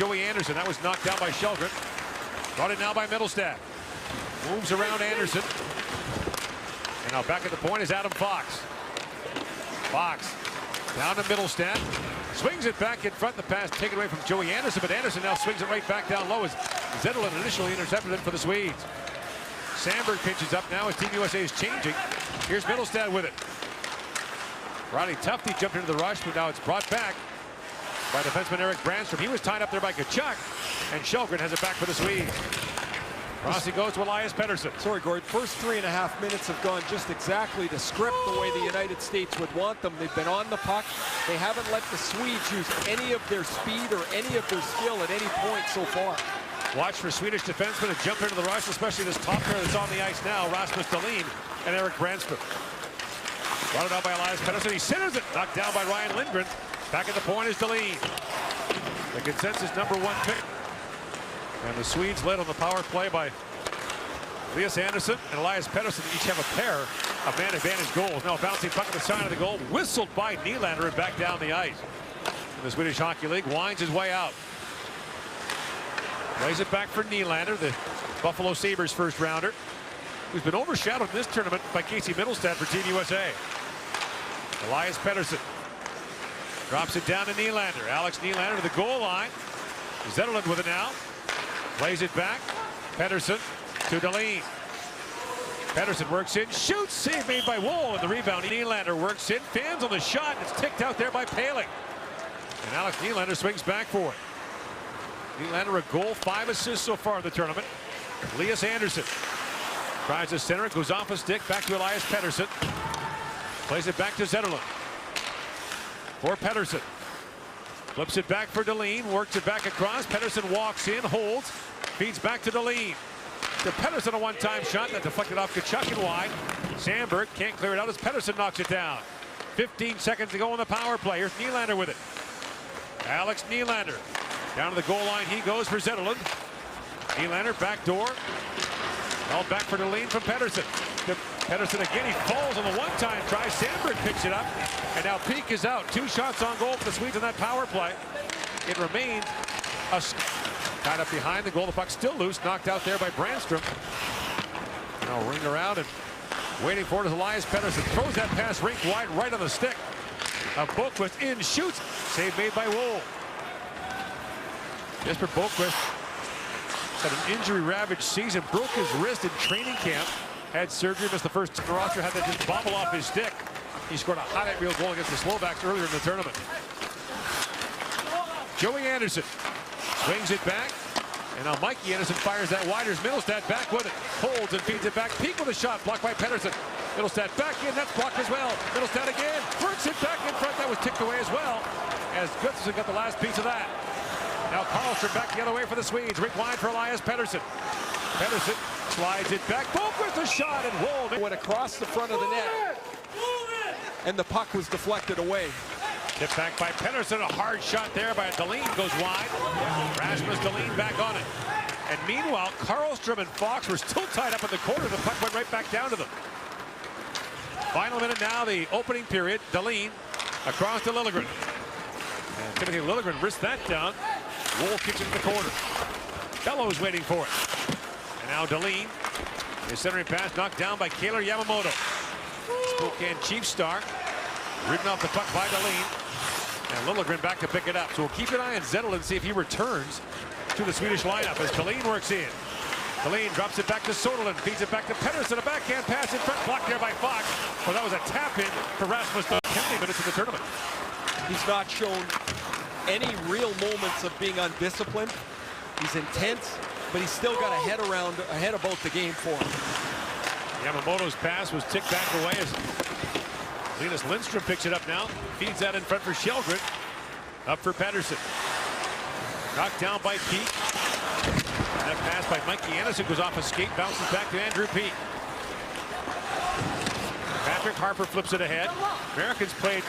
Joey Anderson. That was knocked down by Shelgren. Brought in now by Middlestad. Moves around Anderson. And now back at the point is Adam Fox. Fox down to Middlestad. Swings it back in front. The pass taken away from Joey Anderson, but Anderson now swings it right back down low as Zetterlund initially intercepted it for the Swedes. Sandberg pitches up now as Team USA is changing. Here's Middlestad with it. Ronnie Tufte jumped into the rush, but now it's brought back by defenseman Eric Brandstrom. He was tied up there by Tkachuk, and Shelgren has it back for the Swedes. Rossi goes to Elias Pettersson. Sorry, Gord. First 3.5 minutes have gone just exactly to script the way the United States would want them. They've been on the puck. They haven't let the Swedes use any of their speed or any of their skill at any point so far. Watch for Swedish defensemen to jump into the rush, especially this top pair that's on the ice now, Rasmus Dahlin and Eric Brandstrom. Brought it out by Elias Pettersson. He centers it. Knocked down by Ryan Lindgren. Back at the point is Dahlin. The consensus #1 pick. And the Swedes led on the power play by Elias Anderson and Elias Pettersson. Each have a pair of man advantage goals. Now a bouncing puck at the side of the goal. Whistled by Nylander and back down the ice. And the Swedish Hockey League winds his way out. Plays it back for Nylander, the Buffalo Sabres first rounder, who's been overshadowed in this tournament by Casey Middlestad for Team USA. Elias Pettersson drops it down to Nylander. Alex Nylander to the goal line. Zetterlund with it now. Plays it back. Pettersson to Dahlin. Pettersson works in, shoots, save made by Woll, and the rebound. Nylander works in, fans on the shot. It's ticked out there by Paling. And Alex Nylander swings back for it. Nylander a goal, 5 assists so far in the tournament. Elias Anderson tries to center it, goes off a stick, back to Elias Pettersson. Plays it back to Zetterlund. For Pettersson. Flips it back for Dahlin, works it back across. Pettersson walks in, holds, feeds back to Dahlin. To Pettersson, a one-time shot that deflected off Tkachuk and wide. Sandberg can't clear it out as Pettersson knocks it down. 15 seconds to go on the power play. Here's Nylander with it. Alex Nylander. Down to the goal line he goes for Zetterlund. Nylander backdoor. Held back for Dahlin from Pettersson. Pettersson again, he falls on the one-time try. Sandberg picks it up, and now Peak is out. 2 shots on goal for the Swedes on that power play. It remains a tied up behind the goal. The puck still loose, knocked out there by Brandstrom. Now ring around and waiting for it is Elias Pettersson. Throws that pass rink wide right on the stick. Boquist in, shoots. Save made by Woll. Jesper Boquist had an injury-ravaged season, broke his wrist in training camp, had surgery, missed the first roster, had that just bobble off his stick. He scored a highlight reel goal against the Slovaks earlier in the tournament. Joey Anderson swings it back, and now Mikey Anderson fires that wide. Here's Middlestad back with it, holds and feeds it back. Peak with a shot, blocked by Pettersson. Middlestad back in, that's blocked as well. Middlestad again, works it back in front, that was ticked away as well, as Gustafsson got the last piece of that. Now Karlstrom back the other way for the Swedes. Rink wide for Elias Pettersson. Pettersson slides it back. Boquist a shot and Woll went across the front of the net. And the puck was deflected away. Tipped back by Pettersson. A hard shot there by Dahlin goes wide. Rasmus Dahlin back on it. And meanwhile, Karlstrom and Fox were still tied up in the corner. The puck went right back down to them. Final minute now, the opening period. Dahlin across to Liljegren. And Timothy Liljegren wrists that down. Woll kicks it in the corner. Bellows waiting for it. And now Dahlin. His centering pass knocked down by Kailer Yamamoto. Spokane Chiefs star. Ridden off the puck by Dahlin. And Liljegren back to pick it up. So we'll keep an eye on Zetterlund and see if he returns to the Swedish lineup as Dahlin works in. Dahlin drops it back to Soderlund. Feeds it back to Pettersson. A backhand pass in front. Blocked there by Fox. Well, that was a tap in for Rasmus Dahlin. 10 minutes in the tournament. He's not shown any real moments of being undisciplined. He's intense, but he's still got a head about the game for him. Yamamoto's pass was ticked back away as Linus Lindstrom picks it up now. Feeds that in front for Shelgren. Up for Pettersson. Knocked down by Peak. And that pass by Mikey Anderson goes off a skate, bounces back to Andrew Peak. Patrick Harper flips it ahead. Americans played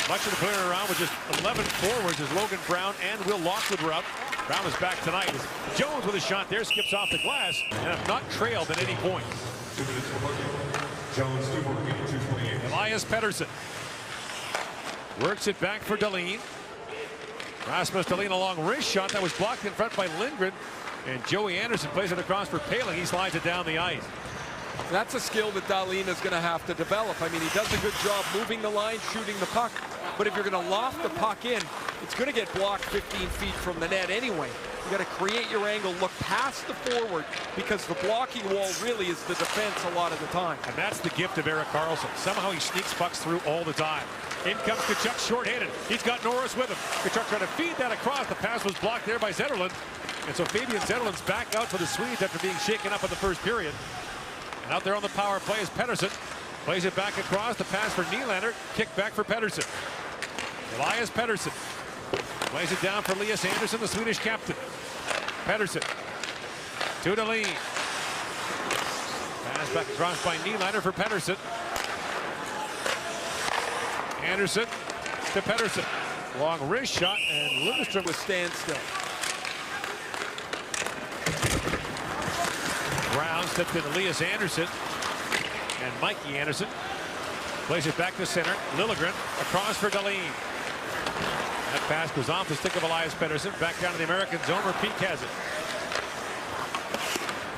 much of the player around with just 11 forwards as Logan Brown and Will Lockwood were up. Brown is back tonight. Jones with a shot there, skips off the glass, and have not trailed at any point. Elias Pettersson works it back for Dahlin. Rasmus Dahlin a long wrist shot that was blocked in front by Lindgren. And Joey Anderson plays it across for Poehling. He slides it down the ice. That's a skill that Dahlin is going to have to develop. I mean, he does a good job moving the line, shooting the puck. But if you're going to loft the puck in, it's going to get blocked 15 feet from the net anyway. You got to create your angle, look past the forward, because the blocking wall really is the defense a lot of the time. And that's the gift of Erik Karlsson. Somehow he sneaks pucks through all the time. In comes Tkachuk short-handed. He's got Norris with him. Tkachuk trying to feed that across. The pass was blocked there by Zetterlund. And so Fabian Zetterlund's back out for the Swedes after being shaken up in the first period. And out there on the power play is Pettersson. Plays it back across. The pass for Nylander. Kick back for Pettersson. Elias Pettersson plays it down for Elias Anderson, the Swedish captain. Pettersson to Dahlin. Pass back across by Nylander for Pettersson. Anderson to Pettersson. Long wrist shot, and Lindstrom with standstill. Brown stepped in Elias Anderson. And Mikey Anderson plays it back to center. Liljegren across for Dahlin. That pass goes off the stick of Elias Pettersson. Back down to the American zone where Peak has it.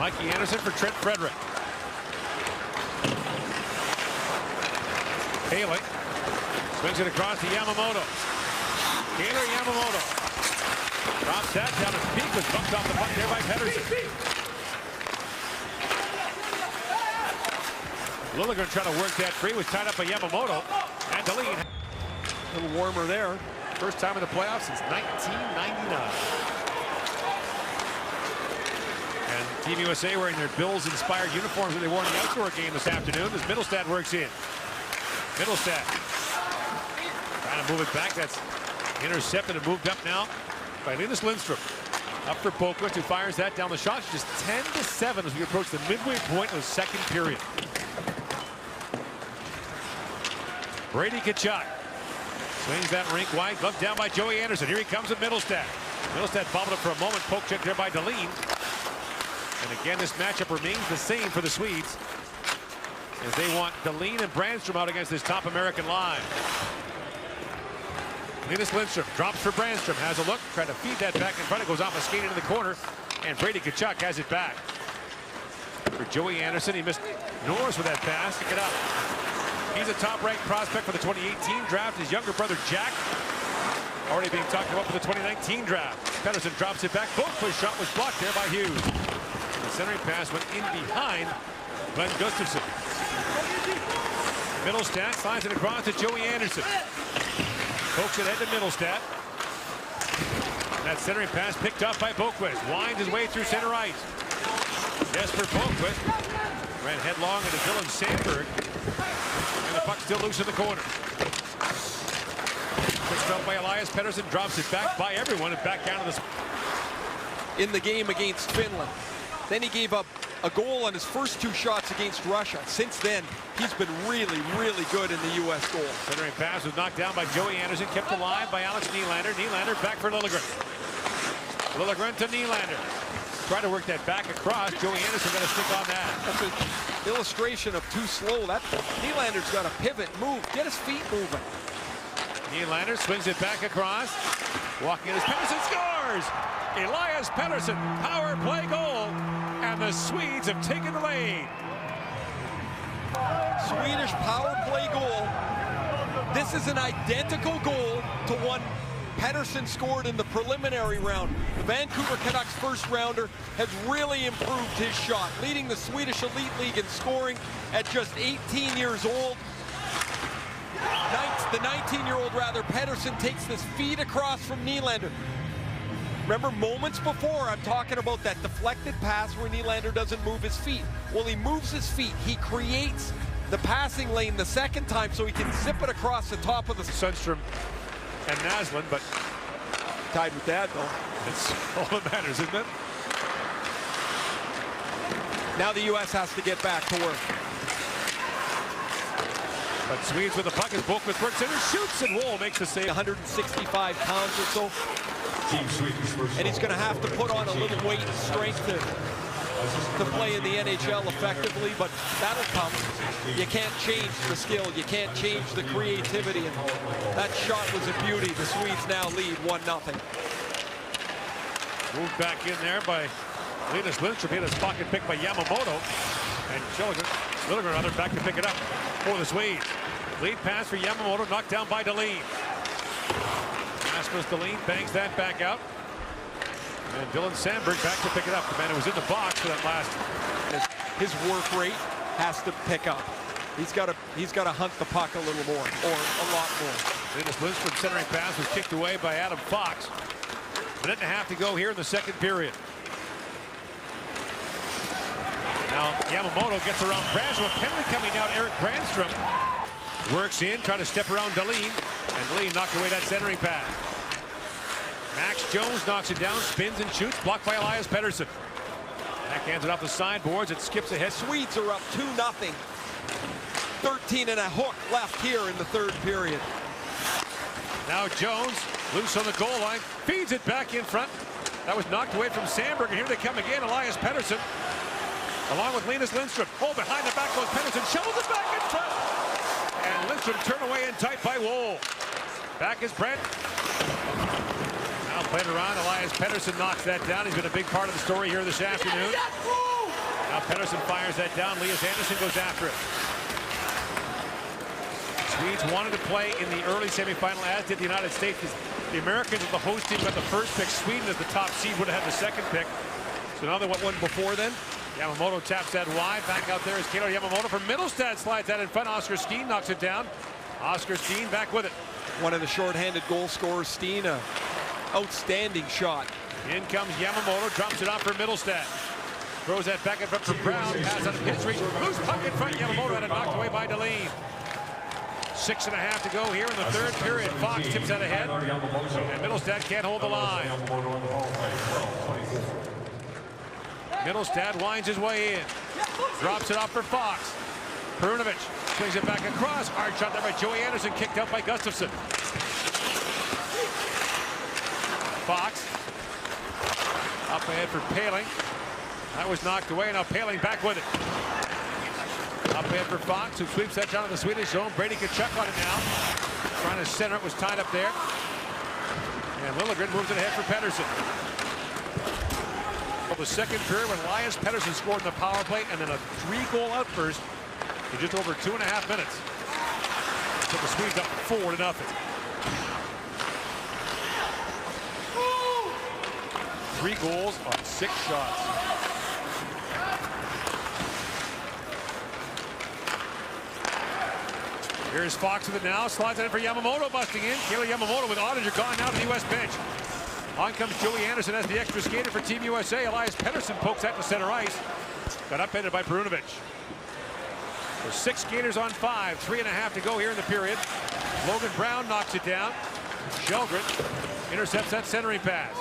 Mikey Anderson for Trent Frederick. Poehling swings it across to Yamamoto. Taylor Yamamoto drops that down as Peak was bumped off the puck there by Pettersson. Liljegren trying to work that free, was tied up by Yamamoto. And Dahlin. A little warmer there. First time in the playoffs since 1999. And Team USA wearing their Bills-inspired uniforms that they wore in the outdoor game this afternoon as Middlestad works in. Middlestad trying to move it back. That's intercepted and moved up now by Linus Lindstrom. Up for Boquist, who fires that down the shot. Just 10-7 as we approach the midway point of the second period. Brady Tkachuk swings that rink wide, gloved down by Joey Anderson. Here he comes with Middlestad. Middlestad bobbled up for a moment, poke check there by Dahlin. And again, this matchup remains the same for the Swedes as they want Dahlin and Brandstrom out against this top American line. Linus Lindstrom drops for Brandstrom, has a look, trying to feed that back in front. It goes off a skate into the corner, and Brady Tkachuk has it back. For Joey Anderson, he missed Norris with that pass. Pick it up. He's a top-ranked prospect for the 2018 draft. His younger brother, Jack, already being talked about for the 2019 draft. Pettersson drops it back. Both push shot was blocked there by Hughes. The centering pass went in behind Glenn Gustafsson. Middlestad slides it across to Joey Anderson. Pokes it ahead to Middlestad. That centering pass picked up by Boquist. Winds his way through center ice. Jesper Boquist ran headlong into Dylan Sandberg. And the puck still loose in the corner. Picked up by Elias Pettersson, drops it back by everyone and back down to the... In the game against Finland. Then he gave up a goal on his first two shots against Russia. Since then, he's been really, really good in the U.S. goal. Centering pass was knocked down by Joey Anderson, kept alive by Alex Nylander. Nylander back for Liljegren. Liljegren to Nylander. Try to work that back across. Joey Anderson got to stick on that. That's an illustration of too slow. That Nylander's got to pivot, move, get his feet moving. Nylander swings it back across. Walking in as Pettersson scores! Elias Pettersson, power play goal. And the Swedes have taken the lead. Swedish power play goal. This is an identical goal to one Pettersson scored in the preliminary round. The Vancouver Canucks first rounder has really improved his shot, leading the Swedish Elite League in scoring at just 18 years old. The 19-year-old Pettersson takes this feed across from Nylander. Remember, moments before, I'm talking about that deflected pass where Nylander doesn't move his feet. Well, he moves his feet. He creates the passing lane the second time so he can zip it across the top of the... Sundstrom and Naslund, but tied with that, though. It's all that matters, isn't it? Now the U.S. has to get back to work. But Swedes with the puck as Boquist works in and shoots, and Woll makes the save. 165 pounds or so. And he's going to have to put on a little weight and strength to to play in the NHL effectively, but that'll come. You can't change the skill. You can't change the creativity. And that shot was a beauty. The Swedes now lead 1-0. Moved back in there by Elias Lindstrom. Hit his pocket pick by Yamamoto. And Liljegren back to pick it up for the Swedes. Lead pass for Yamamoto, knocked down by Dahlin. Rasmus Dahlin bangs that back out. And Dylan Sandberg back to pick it up. The man who was in the box for that last. His work rate has to pick up. He's got to hunt the puck a little more, or a lot more. Elias Lindstrom's centering pass was kicked away by Adam Fox. Minute and a half to go here in the second period. Now Yamamoto gets around Bransfield. Penalty coming out. Eric Brandstrom works in, trying to step around Dahlin, and Dahlin knocked away that centering pass. Max Jones knocks it down, spins and shoots, blocked by Elias Pettersson. Backhands it off the sideboards, it skips ahead. Swedes are up 2-0. 13 and a hook left here in the third period. Now Jones, loose on the goal line, feeds it back in front. That was knocked away from Sandberg, and here they come again. Elias Pettersson, along with Elias Lindstrom. Oh, behind the back goes Pettersson, shovels it back in front. And Lindstrom turned away in tight by Woll. Back is Brent. Now played around. Elias Pettersson knocks that down. He's been a big part of the story here this afternoon. Now Pettersson fires that down. Elias Andersson goes after it. Swedes wanted to play in the early semifinal, as did the United States. The Americans with the host team got the first pick. Sweden as the top seed would have had the second pick. So now they went one before then. Yamamoto taps that wide. Back out there is Kato Yamamoto from Middlestad, slides that in front. Oscar Steen knocks it down. Oscar Steen back with it. One of the short-handed goal scorers, Steen, a outstanding shot. In comes Yamamoto, drops it off for Middlestad. Throws that back in front for Brown. Pass on his reach. Loose puck in front. Yamamoto had it knocked away by Dahlin. 6.5 to go here in the third period. Fox tips that ahead. And Middlestad can't hold the line. Middlestad winds his way in. Drops it off for Fox. Perunovic swings it back across. Hard shot there by Joey Anderson. Kicked out by Gustafsson. Fox. Up ahead for Paling. That was knocked away. Now Paling back with it. Up ahead for Fox, who sweeps that down to the Swedish zone. Brady Tkachuk on it now. Trying to center it, was tied up there. And Liljegren moves it ahead for Pettersson. Well, the second period when Elias Pettersson scored in the power play, and then a 3-goal outburst in just over 2.5 minutes. So the Swedes up 4-0. 3 goals on 6 shots. Here's Fox with it now. Slides it in for Yamamoto, busting in. Kayla Yamamoto with Ottinger gone now to the U.S. bench. On comes Joey Anderson as the extra skater for Team USA. Elias Pettersson pokes that to center ice. Got upended by Perunovic. So 6 skaters on 5. 3.5 to go here in the period. Logan Brown knocks it down. Shelgren intercepts that centering pass.